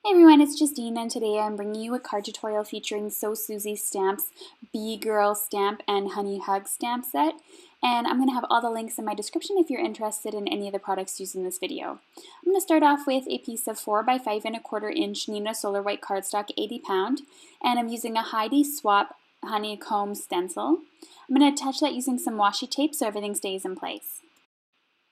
Hey everyone, it's Justine, and today I'm bringing you a card tutorial featuring Suzy stamps, Bee Girl stamp, and Honey Hug stamp set. And I'm going to have all the links in my description if you're interested in any of the products used in this video. I'm going to start off with a piece of 4 by 5¼ inch Nina Solar White cardstock, 80 pound, and I'm using a Heidi Swap honeycomb stencil. I'm going to attach that using some washi tape so everything stays in place.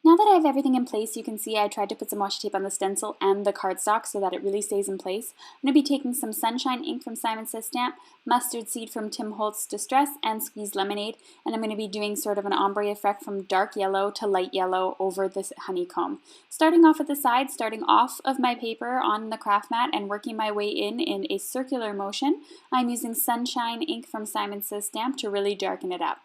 Now that I have everything in place, you can see I tried to put some washi tape on the stencil and the cardstock so that it really stays in place. I'm going to be taking some Sunshine ink from Simon Says Stamp, Mustard Seed from Tim Holtz Distress, and Squeezed Lemonade, and I'm going to be doing sort of an ombre effect from dark yellow to light yellow over this honeycomb. Starting off at the side, starting off of my paper on the craft mat and working my way in a circular motion, I'm using Sunshine ink from Simon Says Stamp to really darken it up.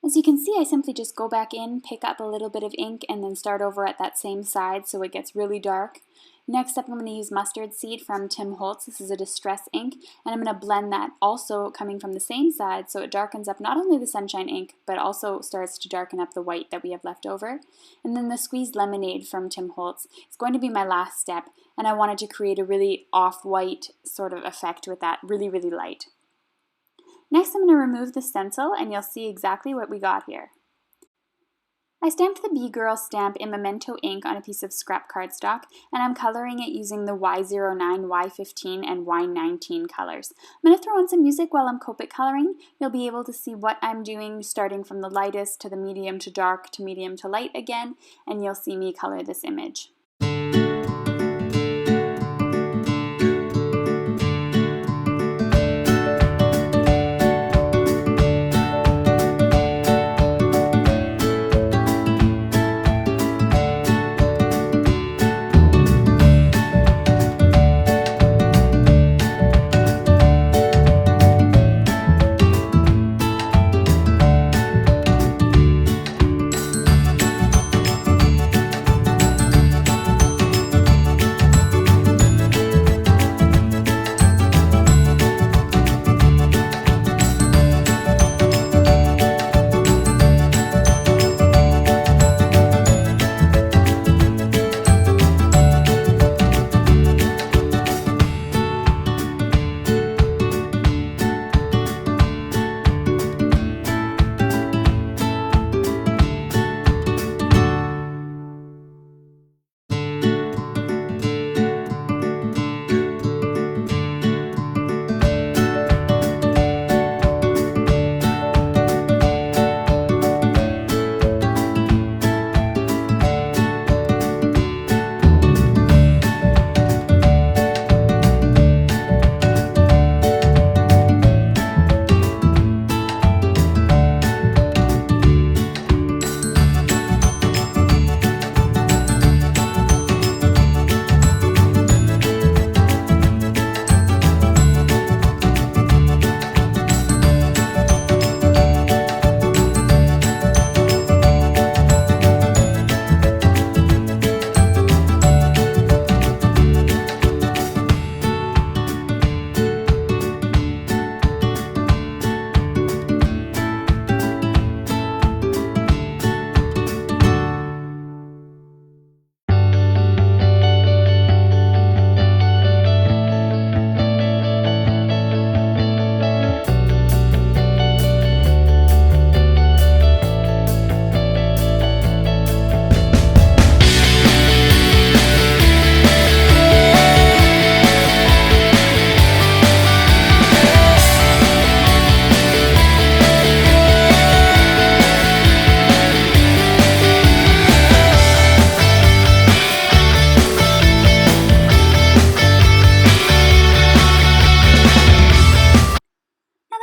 As you can see, I simply just go back in, pick up a little bit of ink, and then start over at that same side so it gets really dark. Next up, I'm going to use Mustard Seed from Tim Holtz. This is a Distress ink, and I'm going to blend that also coming from the same side so it darkens up not only the Sunshine ink, but also starts to darken up the white that we have left over. And then the Squeezed Lemonade from Tim Holtz is going to be my last step, and I wanted to create a really off-white sort of effect with that, really, really light. Next, I'm going to remove the stencil and you'll see exactly what we got here. I stamped the Bee Girl stamp in Memento ink on a piece of scrap cardstock, and I'm coloring it using the Y09, Y15, and Y19 colors. I'm going to throw in some music while I'm Copic coloring. You'll be able to see what I'm doing starting from the lightest to the medium to dark to medium to light again, and you'll see me color this image.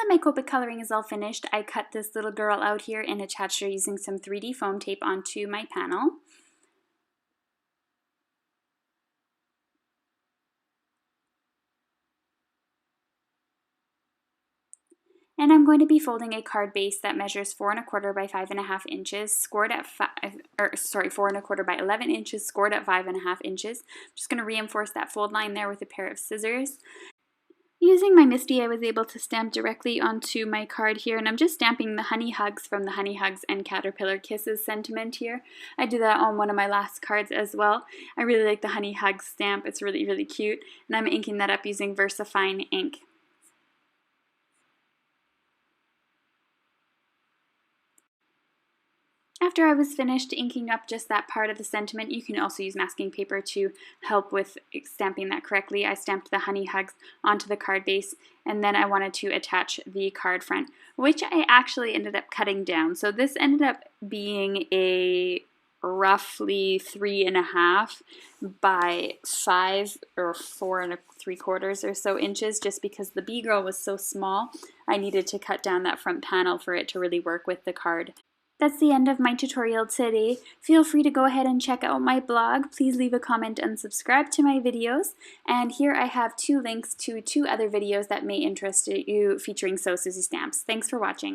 My Copic coloring is all finished. I cut this little girl out here and attached her using some 3D foam tape onto my panel. And I'm going to be folding a card base that measures 4¼ by 5½ inches, scored at 4¼ by 11 inches, scored at 5½ inches. I'm just going to reinforce that fold line there with a pair of scissors. Using my MISTI, I was able to stamp directly onto my card here, and I'm just stamping the Honey Hugs from the Honey Hugs and Caterpillar Kisses sentiment here. I did that on one of my last cards as well. I really like the Honey Hugs stamp. It's really, really cute, and I'm inking that up using VersaFine ink. After I was finished inking up just that part of the sentiment, you can also use masking paper to help with stamping that correctly. I stamped the Honey Hugs onto the card base, and then I wanted to attach the card front, which I actually ended up cutting down. So this ended up being a roughly 3.5 by 5 or 4.75 or so inches, just because the bee girl was so small. I needed to cut down that front panel for it to really work with the card. That's the end of my tutorial today. Feel free to go ahead and check out my blog. Please leave a comment and subscribe to my videos. And here I have 2 links to 2 other videos that may interest you featuring Sew Suzy stamps. Thanks for watching.